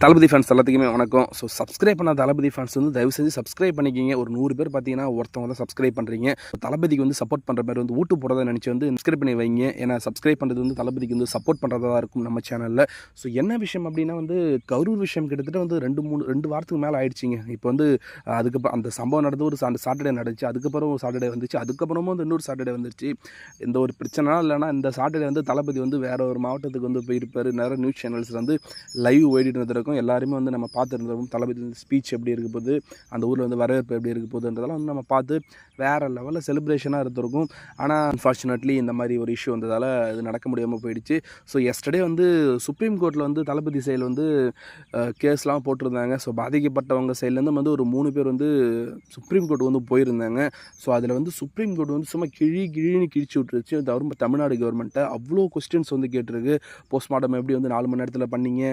தளபதி fans எல்லாத்துக்குமே வணக்கம். So subscribe பண்ண தளபதி ஃபேன்ஸ் வந்து தயவு செஞ்சு சப்ஸ்கிரைப் பண்ணிக்கிங்க. ஒரு 100 பேர் பார்த்தீங்கன்னா ஒருத்தவங்க தான் சப்ஸ்கிரைப் பண்ணுறீங்க. தளபதிக்கு வந்து சப்போர்ட் பண்ணுற மாதிரி வந்து ஓட்டு போடுறதை நினச்சி வந்து சப்ஸ்கிரைப் பண்ணி வைங்க. ஏன்னா சப்ஸ்கிரைப் பண்ணுறது வந்து தளபதிக்கு வந்து சப்போர்ட் பண்ணுறதா தான் இருக்கும் நம்ம சேனலில். ஸோ என்ன விஷயம் அப்படின்னா வந்து கரூர் விஷயம் கிட்டத்தட்ட வந்து 2 வாரத்துக்கு மேலே ஆயிடுச்சிங்க. இப்போ வந்து அதுக்கப்புறம் அந்த சம்பவம் நடந்து ஒரு சாட்டர்டே நடந்துச்சு. அதுக்கப்புறம் ஒரு சாட்டர்டே வந்துச்சு. அதுக்கப்புறமும் வந்து இன்னொரு சாட்டர்டே வந்துருச்சு. எந்த ஒரு பிரச்சனை இல்லைனா இந்த சாட்டர்டே வந்து தளபதி வந்து வேறு ஒரு மாவட்டத்துக்கு வந்து போயிருப்பார். நிறைய நியூஸ் சேனல்ஸ் வந்து லைவ் ஓடிட்டு இருந்திருக்கும். எல்லாருமே வந்து நம்ம பார்த்துருந்தோம். தளபதி ஸ்பீச் எப்படி இருக்க போகுது, அந்த ஊரில் வந்து வரவேற்பு எப்படி இருக்க போகுதுன்றதெல்லாம் வந்து நம்ம பார்த்து வேறு லெவலில் செலிப்ரேஷனாக இருந்திருக்கும். ஆனால் அன்ஃபார்ச்சுனேட்லி இந்த மாதிரி ஒரு இஷ்யூ வந்ததால் இது நடக்க முடியாமல் போயிடுச்சு. ஸோ எஸ்டர்டே வந்து சுப்ரீம் கோர்ட்டில் வந்து தளபதி சைடில் வந்து கேஸ்லாம் போட்டிருந்தாங்க. ஸோ பாதிக்கப்பட்டவங்க சைட்லேருந்து வந்து ஒரு 3 பேர் வந்து சுப்ரீம் கோர்ட் வந்து போயிருந்தாங்க. ஸோ அதில் வந்து சுப்ரீம் கோர்ட் வந்து சும்மா கிழின்னு கிழிச்சு விட்டுருச்சு. தமிழ்நாடு கவர்மெண்ட்டை அவ்வளோ கொஸ்டின்ஸ் வந்து கேட்டிருக்கு. போஸ்ட்மார்ட்டம் எப்படி வந்து 4 மணி நேரத்தில் பண்ணீங்க,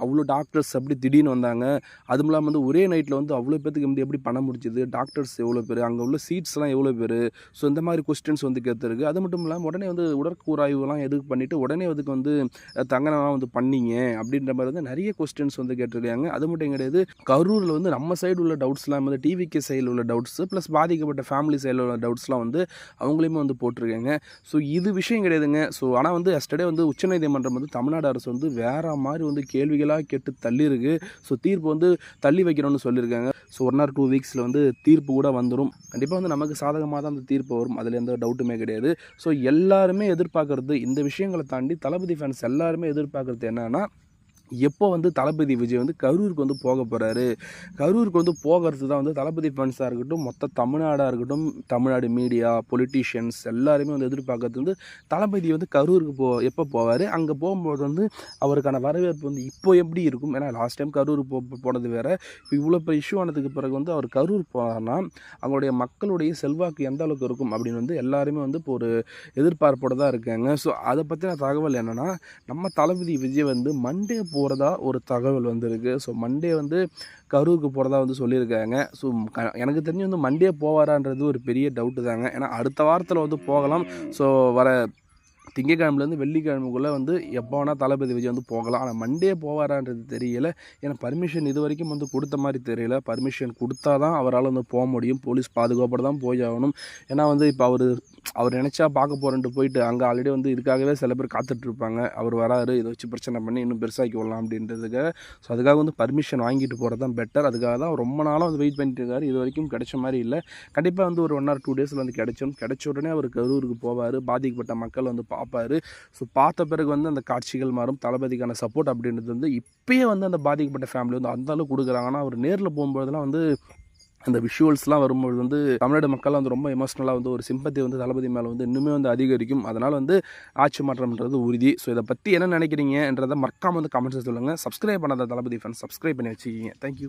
அவ்வளோ டாக்டர்ஸ் அப்படி திடீர்னு வந்தாங்க. அதுவும் இல்லாமல் வந்து ஒரே நைட்டில் வந்து அவ்வளோ பேத்துக்கு வந்து எப்படி பண்ண முடிஞ்சுது, டாக்டர்ஸ் எவ்வளோ பேர், அங்கே உள்ள சீட்ஸ்லாம் எவ்வளோ பேர். ஸோ இந்த மாதிரி கொஸ்டின்ஸ் வந்து கேட்டிருக்கு. அது மட்டும் இல்லாமல் உடனே வந்து உடற்கூறாய்வுலாம் எதுக்கு பண்ணிவிட்டு உடனே அதுக்கு வந்து தங்கனெல்லாம் வந்து பண்ணீங்க அப்படின்ற மாதிரி வந்து நிறைய கொஸ்டின்ஸ் வந்து கேட்டிருக்காங்க. அது மட்டும் கிடையாது, கரூரில் வந்து நம்ம சைடு உள்ள டவுட்ஸ்லாம் வந்து டிவிகே சைடில் உள்ள டவுட்ஸு ப்ளஸ் பாதிக்கப்பட்ட ஃபேமிலி சைடில் உள்ள டவுட்ஸ்லாம் வந்து அவங்களையுமே வந்து போட்டிருக்காங்க. ஸோ இது விஷயம் கிடையாதுங்க. ஸோ ஆனால் வந்து எஸ்டர்டே வந்து உச்சநீதிமன்றம் வந்து தமிழ்நாடு அரசு வந்து வேறு மாதிரி வந்து கேள்விகளாக கேட்டு தள்ளியிருக்கு. ஸோ தீர்ப்பு வந்து தள்ளி வைக்கணும்னு சொல்லியிருக்காங்க. ஸோ 1 or 2 வீக்ஸில் வந்து தீர்ப்பு கூட வந்துடும். கண்டிப்பாக வந்து நமக்கு சாதகமாக தான் அந்த தீர்ப்பு வரும். அதில் எந்த டவுட்டுமே கிடையாது. ஸோ எல்லாருமே எதிர்பார்க்குறது இந்த விஷயங்களை தாண்டி தளபதி ஃபேன்ஸ் எல்லாருமே எதிர்பார்க்குறது என்னன்னா, எப்போ வந்து தளபதி விஜய் வந்து கரூருக்கு வந்து போக போகிறாரு, கரூருக்கு வந்து போகிறது தான் வந்து தளபதி ஃபேன்ஸாக இருக்கட்டும், மொத்த தமிழ்நாடாக இருக்கட்டும், தமிழ்நாடு மீடியா, பொலிட்டீஷியன்ஸ் எல்லாருமே வந்து எதிர்பார்க்கறது வந்து தளபதி வந்து கரூருக்கு எப்போ போவார், அங்கே போகும்போது வந்து அவருக்கான வரவேற்பு வந்து இப்போ எப்படி இருக்கும். ஏன்னா லாஸ்ட் டைம் கரூர் போனது வேறு. இப்போ இவ்வளோ இப்போ இஷ்யூ ஆனதுக்கு பிறகு வந்து அவர் கரூர் போனார்னா அவங்களுடைய மக்களுடைய செல்வாக்கு எந்த அளவுக்கு இருக்கும் அப்படின்னு வந்து எல்லாருமே வந்து இப்போ ஒரு எதிர்பார்ப்போடு தான் இருக்காங்க. ஸோ அதை பற்றின தகவல் என்னென்னா, நம்ம தளபதி விஜய் வந்து மண்டே போகிறதா ஒரு தகவல் வந்திருக்கு. ஸோ மண்டே வந்து கரூருக்கு போகிறதா வந்து சொல்லியிருக்காங்க. ஸோ எனக்கு தெரிஞ்சு வந்து மண்டே போவாரான்றது ஒரு பெரிய டவுட்டு தாங்க. ஏன்னா அடுத்த வாரத்தில் வந்து போகலாம். ஸோ வர திங்கட்கிழமைலேருந்து வெள்ளிக்கிழமைக்குள்ளே வந்து எப்போ வேணால் தளபதி விஜய் வந்து போகலாம். ஆனால் மண்டே போவாரான்றது தெரியல. ஏன்னா பர்மிஷன் இது வரைக்கும் வந்து கொடுத்த மாதிரி தெரியல. பர்மிஷன் கொடுத்தா தான் அவரால் வந்து போக முடியும். போலீஸ் பாதுகாப்போடு தான் போய் ஆகணும். ஏன்னா வந்து இப்போ அவர் நினச்சா பார்க்க போகிறேன்ட்டு போயிட்டு அங்கே ஆல்ரெடி வந்து இதுக்காகவே சில பேர் காத்துட்ருப்பாங்க. அவர் வராரு, இதை வச்சு பிரச்சனை பண்ணி இன்னும் பெருசாக்கி விடலாம் அப்படின்றதுக்காக. ஸோ அதுக்காக வந்து பர்மிஷன் வாங்கிட்டு போகிறது தான் பெட்டர். அதுக்காக தான் ரொம்ப நாளாக வந்து வெயிட் பண்ணிட்டு இருக்காரு. இது வரைக்கும் கிடைச்ச மாதிரி இல்லை. கண்டிப்பாக வந்து ஒரு 1 or 2 டேஸில் வந்து கிடைச்ச உடனே அவர் கரூருக்கு போவார். பாதிக்கப்பட்ட மக்கள் வந்து பார்ப்பார். ஸோ பார்த்த பிறகு வந்து அந்த காட்சிகள் மாறும். தளபதிக்கான சப்போர்ட் அப்படின்றது வந்து இப்போயே வந்து அந்த பாதிக்கப்பட்ட ஃபேமிலி வந்து அந்த அளவுக்கு கொடுக்குறாங்கன்னா, அவர் நேரில் போகும்போதெல்லாம் வந்து அந்த விஷுவல்ஸ்லாம் வரும்போது வந்து தமிழ்நாடு மக்கள் வந்து ரொம்ப எமோஷ்னலாக வந்து ஒரு சிம்பத்தி வந்து தளபதி மேலே வந்து இன்னுமே வந்து அதிகரிக்கும். அதனால் வந்து ஆட்சி மாற்றம்ன்றது உறுதி. ஸோ இதை பற்றி என்ன நினைக்கிறீங்கன்றதை மறக்காமல் வந்து கமெண்ட்ஸில் சொல்லுங்கள். சப்ஸ்கிரைப் பண்ணாத தளபதி ஃபேன்ஸ் சப்ஸ்கிரைப் பண்ணி வச்சுக்கிங்க. தேங்க்யூ.